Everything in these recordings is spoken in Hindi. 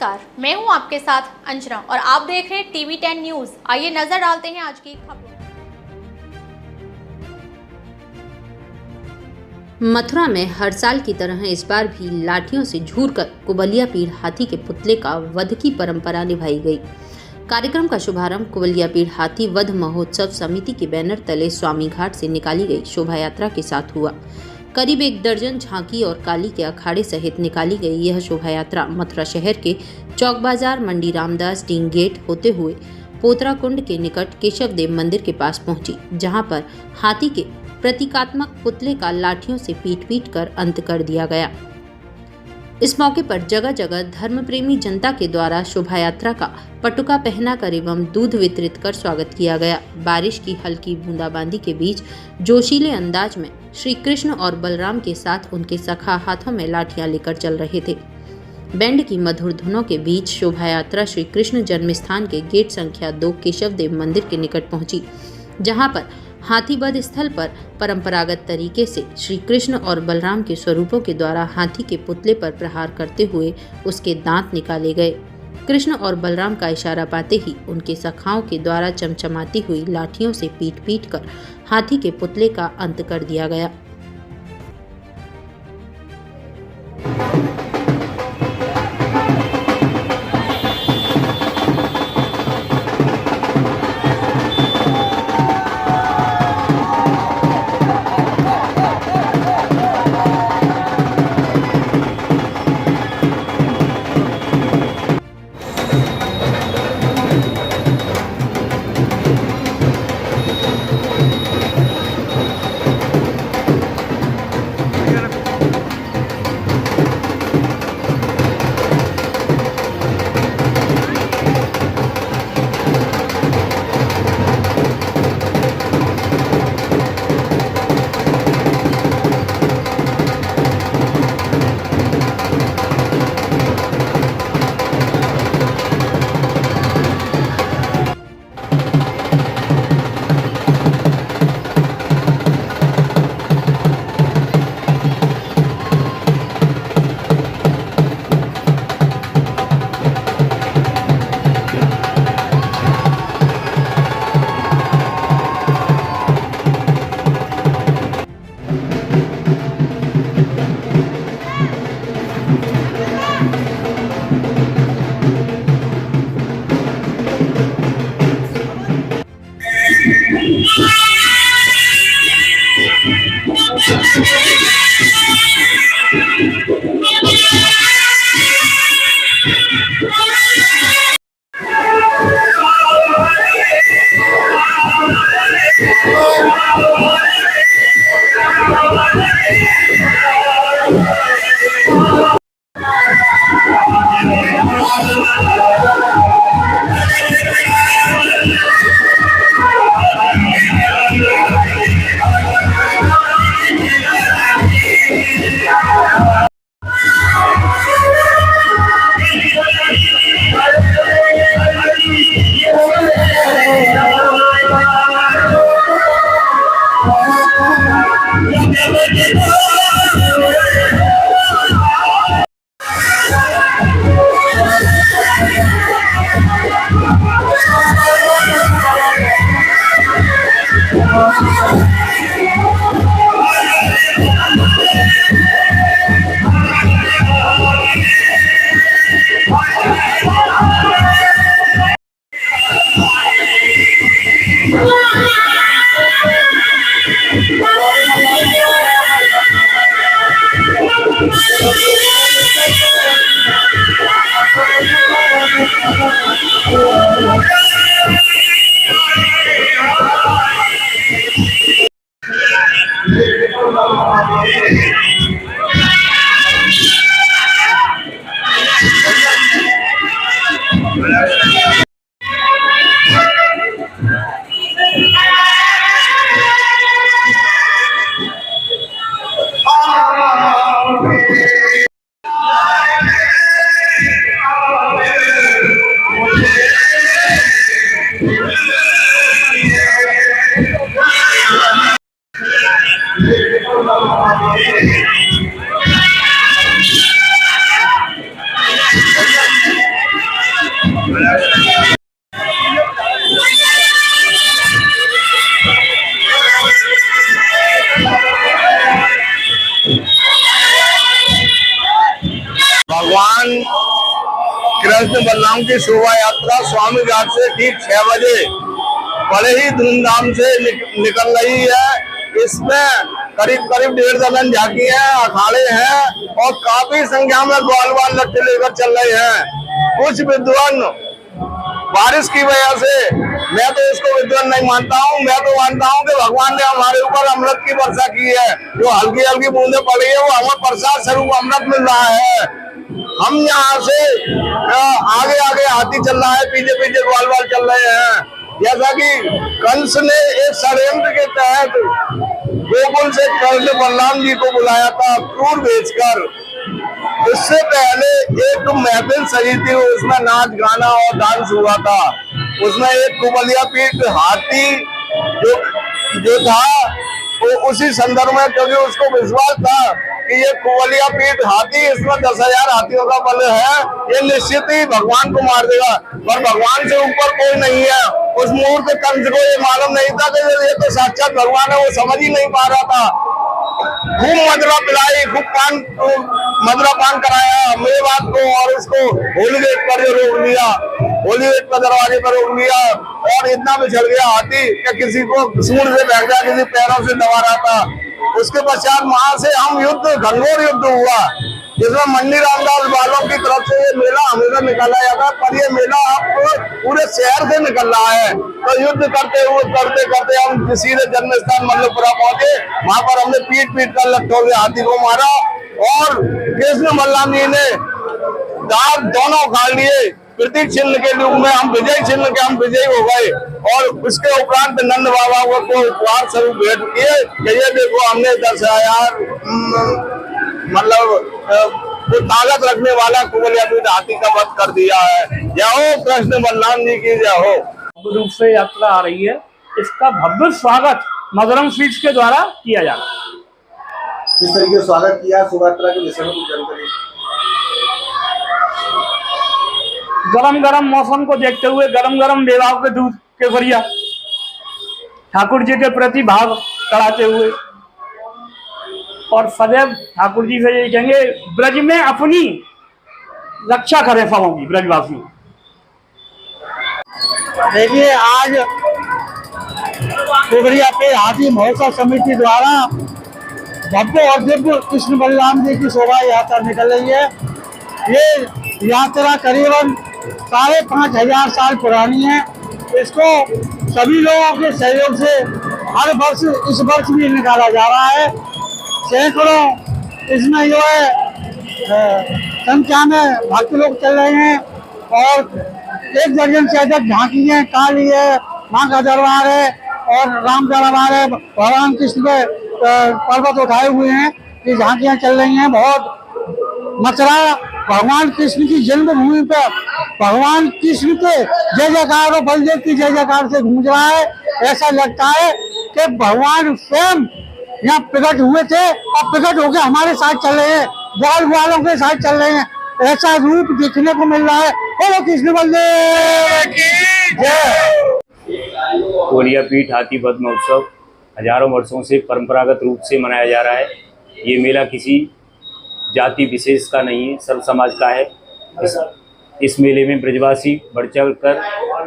नमस्कार, मैं हूं आपके साथ अंजना और आप देख रहे हैं टीवी 10 न्यूज। आइए नजर डालते हैं आज की खबरों। मथुरा में हर साल की तरह इस बार भी लाठियों से झूरकर कुबलिया पीर हाथी के पुतले का वध की परंपरा निभाई गई। कार्यक्रम का शुभारंभ कुबलिया पीर हाथी वध महोत्सव समिति के बैनर तले स्वामी घाट से निकाली गई शोभा यात्रा के साथ हुआ। करीब 1 दर्जन झांकी और काली के अखाड़े सहित निकाली गई यह शोभा यात्रा मथुरा शहर के चौक बाजार मंडी रामदास डींग गेट होते हुए पोतरा कुंड के निकट केशव देव मंदिर के पास पहुंची, जहां पर हाथी के प्रतीकात्मक पुतले का लाठियों से पीट कर अंत कर दिया गया। इस मौके पर जगह जगह धर्म प्रेमी जनता के द्वारा शोभा यात्रा का पटुका पहनाकर एवं दूध वितरित कर स्वागत किया गया। बारिश की हल्की बूंदाबांदी के बीच जोशीले अंदाज में श्री कृष्ण और बलराम के साथ उनके सखा हाथों में लाठियां लेकर चल रहे थे। बैंड की मधुर धुनों के बीच शोभा यात्रा श्री कृष्ण जन्म स्थान के गेट संख्या 2 केशव देव मंदिर के निकट पहुंची, जहां पर हाथी वध स्थल पर परंपरागत तरीके से श्री कृष्ण और बलराम के स्वरूपों के द्वारा हाथी के पुतले पर प्रहार करते हुए उसके दांत निकाले गए। कृष्ण और बलराम का इशारा पाते ही उनके सखाओं के द्वारा चमचमाती हुई लाठियों से पीट कर हाथी के पुतले का अंत कर दिया गया। भगवान की शोभा यात्रा स्वामी घाट से ठीक 6 बजे बड़े ही धूमधाम से निकल रही है। इसमें करीब 1.5 दर्जन झांकियां अखाड़े हैं और काफी संख्या में ग्वाल लट्ठे लेकर चल रहे हैं। कुछ विद्वान बारिश की वजह से, मैं तो इसको विद्वान नहीं मानता हूँ, मैं तो मानता हूँ कि भगवान ने हमारे ऊपर अमृत की वर्षा की है। जो हल्की हल्की बूंदे पड़ी है वो हमें प्रसाद स्वरूप अमृत मिल रहा है। हम यहाँ से आगे आगे हाथी चल रहा है, पीछे पीछे ग्वाल चल रहे हैं। जैसा कि कंस ने एक षड्यंत्र के तहत गोकुल से कृष्ण बलराम जी को बुलाया था क्रूर बेचकर। इससे पहले एक महफिल सजी थी, उसमें नाच गाना और डांस हुआ था। उसमें एक कुबलिया पीठ हाथी जो था वो उसी संदर्भ में, क्योंकि उसको विश्वास था कि ये कुबलिया पीठ हाथी, इसमें 10,000 हाथियों का बल है, ये निश्चित ही भगवान को मार देगा। पर भगवान से ऊपर कोई नहीं है। उस मुहूर्त कंस को ये मालूम नहीं था कि ये तो साक्षात भगवान है, वो समझ ही नहीं पा रहा था। खूब मदरा पिलाई, खूब मदरा पान कराया मेवात को, और उसको होली गेट पर रोक लिया, होली गेट पर दरवाजे पर रोक लिया। और इतना बिछड़ गया हाथी कि किसी को सूंड से बैठ गया, किसी पैरों से दबा रहा था। उसके पश्चात वहां से हम घनघोर युद्ध हुआ, जिसमें मंडी रामदास बालों की तरफ से ये मेला हमेशा निकाला जाता है। पर ये मेला अब पूरे शहर से निकल रहा है। तो युद्ध करते करते हम सीधे जन्म स्थान मल्लपुरा पहुंचे। वहां पर हमने पीट कर लट्ठों से हाथी को मारा और कृष्ण बलराम जी ने दांत दोनों उखाड़ लिए। प्रतीक चिन्ह के रूप में हम विजय चिन्ह के हम विजयी हो गए। और उसके उपरांत नंद बाबा को उपहार स्वरूप भेंट किए कि ये देखो हमने 10,000 मतलब वो ताकत रखने वाला कुबलिया पीठ हाथी का वध कर दिया है। जय हो कृष्ण बलराम जी की जय हो। रूप से यात्रा आ रही है, इसका भव्य स्वागत मधुरम स्वीट्स के द्वारा किया जा रहा है। किस तरीके से स्वागत किया शोभा यात्रा के विषय में कुछ जानकारी? गरम मौसम को देखते हुए गरम देवाओं के दूध के भरिया ठाकुर जी के प्रति भाव चढ़ाते हुए, और सदैव ठाकुर जी से ये कहेंगे ब्रज में अपनी रक्षा करें सबों की, ब्रजवासियों। देखिए, आज कुबलिया पे हाथी महोत्सव समिति द्वारा भव्य और दिव्य कृष्ण बलराम जी की शोभा यात्रा निकल रही है। ये यात्रा करीबन 5,500 साल पुरानी है। इसको सभी लोगों के सहयोग से हर वर्ष इस वर्ष भी निकाला जा रहा है। सैकड़ों इसमें जो है संख्या में भक्त लोग चल रहे हैं और 1 दर्जन से अधिक झांकियां, काली है, माँ का दरबार है और राम दरबार है। भगवान कृष्ण पे पर्वत उठाए हुए हैं, ये झांकियां चल रही हैं। बहुत मथुरा भगवान कृष्ण की जन्मभूमि पे भगवान कृष्ण के जय जयकार और बलदेव की जय जयकार से गूंज रहा है। ऐसा लगता है कि भगवान स्वयं यहाँ प्रकट हुए थे और प्रकट होकर हमारे साथ चल रहे हैं, ग्वालों के साथ चल रहे हैं। ऐसा रूप देखने को मिल रहा है। बोलो कृष्ण बलदेव की जय। कुबलिया पीठ हाथी वध महोत्सव हजारों वर्षों से परंपरागत रूप से मनाया जा रहा है। ये मेला किसी जाति विशेष का नहीं है, सर्व समाज का है। इस मेले में ब्रजवासी बढ़ चढ़ कर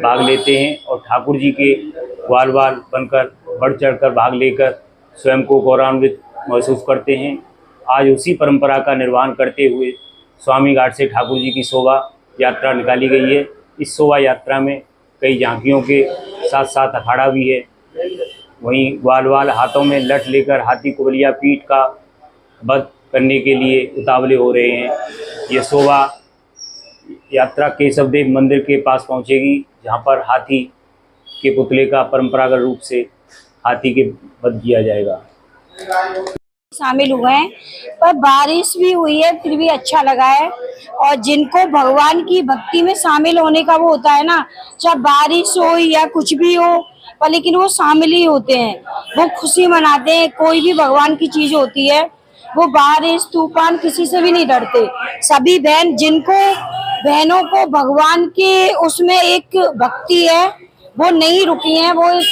भाग लेते हैं और ठाकुर जी के ग्वाल बनकर बढ़ चढ़ कर भाग लेकर स्वयं को गौरवान्वित महसूस करते हैं। आज उसी परंपरा का निर्वहन करते हुए स्वामी घाट से ठाकुर जी की शोभा यात्रा निकाली गई है। इस शोभा यात्रा में कई झांकियों के साथ साथ अखाड़ा भी है। वहीं ग्वाल हाथों में लठ लेकर हाथी कुबलिया पीठ का वध करने के लिए उतावले हो रहे हैं। ये शोभा यात्रा केशवदेव मंदिर के पास पहुंचेगी, जहां पर हाथी के पुतले का परंपरागत रूप से हाथी के वध किया जाएगा। शामिल हुए हैं, पर बारिश भी हुई है फिर भी अच्छा लगा है। और जिनको भगवान की भक्ति में शामिल होने का वो होता है ना, चाहे बारिश हो या कुछ भी हो, पर लेकिन वो शामिल ही होते हैं, वो खुशी मनाते हैं। कोई भी भगवान की चीज होती है, वो बारिश तूफान किसी से भी नहीं डरते। सभी बहनों को भगवान के उसमें एक भक्ति है, वो नहीं रुकी हैं। वो इस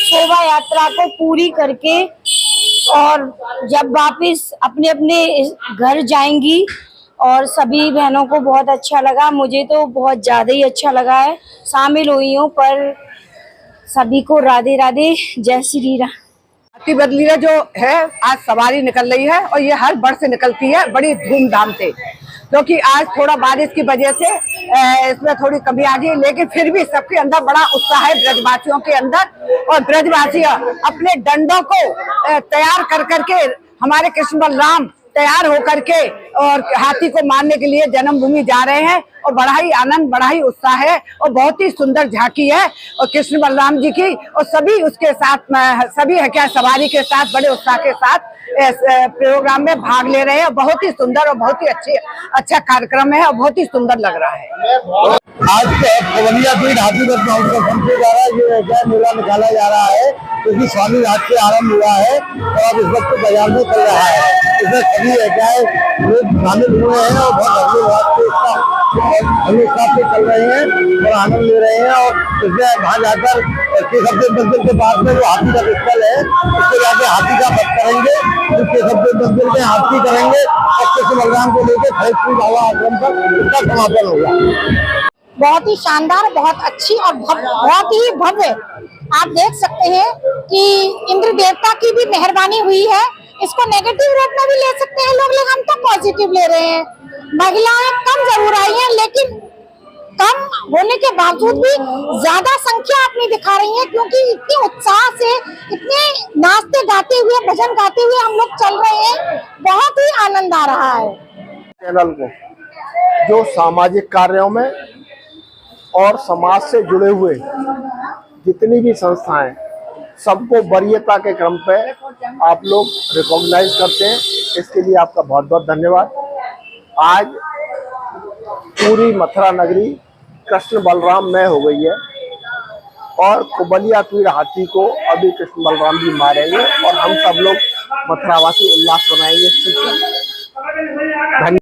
शोभा यात्रा को पूरी करके और जब वापस अपने अपने घर जाएंगी और सभी बहनों को बहुत अच्छा लगा। मुझे तो बहुत ज़्यादा ही अच्छा लगा है। शामिल हुई हूँ, पर सभी को राधे राधे, जय श्री राम। हाथी बदलीरा जो है आज सवारी निकल रही है और ये हर वर्ष से निकलती है बड़ी धूमधाम से, क्योंकि आज थोड़ा बारिश की वजह से इसमें थोड़ी कमी आ गई, लेकिन फिर भी सबके अंदर बड़ा उत्साह है ब्रजवासियों के अंदर। और ब्रजवासी अपने डंडों को तैयार कर करके हमारे कृष्ण बलराम तैयार होकर के और हाथी को मारने के लिए जन्मभूमि जा रहे हैं और बड़ा ही आनंद, बड़ा ही उत्साह है और बहुत ही सुंदर झांकी है और कृष्ण बलराम जी की, और सभी उसके साथ सभी है क्या सवारी के साथ बड़े उत्साह के साथ इस प्रोग्राम में भाग ले रहे हैं। बहुत ही सुंदर और बहुत ही अच्छा कार्यक्रम है और बहुत ही सुंदर लग रहा है। आज कुबलिया पीठ हाथी रथ महोत्सव समिति द्वारा ये मेला निकाला जा रहा है, क्योंकि स्वामी घाट से आरंभ हुआ है और अब इस वक्त बाजार में चल रहा है। इसमें सभी लोग शामिल हुए हैं और बहुत हमेशा से चल रहे हैं और आनंद ले रहे हैं। और इसमें वहाँ जाकर केशव मंदिर के पास में जो हाथी का स्थल है उसको जाके हाथी का वध करेंगे, फिर केशव मंदिर में हाथी करेंगे और कृष्ण बलराम को लेकर खड़गपुर बाबा आश्रम पर इसका समापन होगा। बहुत ही शानदार, बहुत अच्छी और बहुत ही भव्य। आप देख सकते हैं कि इंद्र देवता की भी मेहरबानी हुई है। इसको नेगेटिव रूप में भी ले सकते हैं लोग, लेकिन हम तो पॉजिटिव ले रहे हैं। महिलाएं कम जरूर आई हैं, लेकिन कम होने के बावजूद भी ज्यादा संख्या अपनी दिखा रही है, क्योंकि इतने उत्साह से, इतने नाचते गाते हुए, भजन गाते हुए हम लोग चल रहे हैं। बहुत ही आनंद आ रहा है। चैनल को जो सामाजिक कार्यों में और समाज से जुड़े हुए जितनी भी संस्थाएं, सबको वरीयता के क्रम पे आप लोग रिकॉग्नाइज करते हैं, इसके लिए आपका बहुत बहुत धन्यवाद। आज पूरी मथुरा नगरी कृष्ण बलराम में हो गई है और कुबलिया पीड़ हाथी को अभी कृष्ण बलराम जी मारेंगे और हम सब लोग मथुरावासी उल्लास बनाएंगे इस चीज का। धन्यवाद।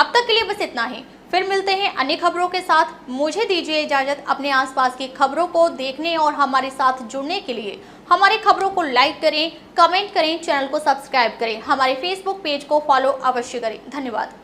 अब तक के लिए बस इतना ही। फिर मिलते हैं अन्य खबरों के साथ। मुझे दीजिए इजाजत। अपने आसपास की खबरों को देखने और हमारे साथ जुड़ने के लिए हमारी खबरों को लाइक करें, कमेंट करें, चैनल को सब्सक्राइब करें, हमारे फेसबुक पेज को फॉलो अवश्य करें। धन्यवाद।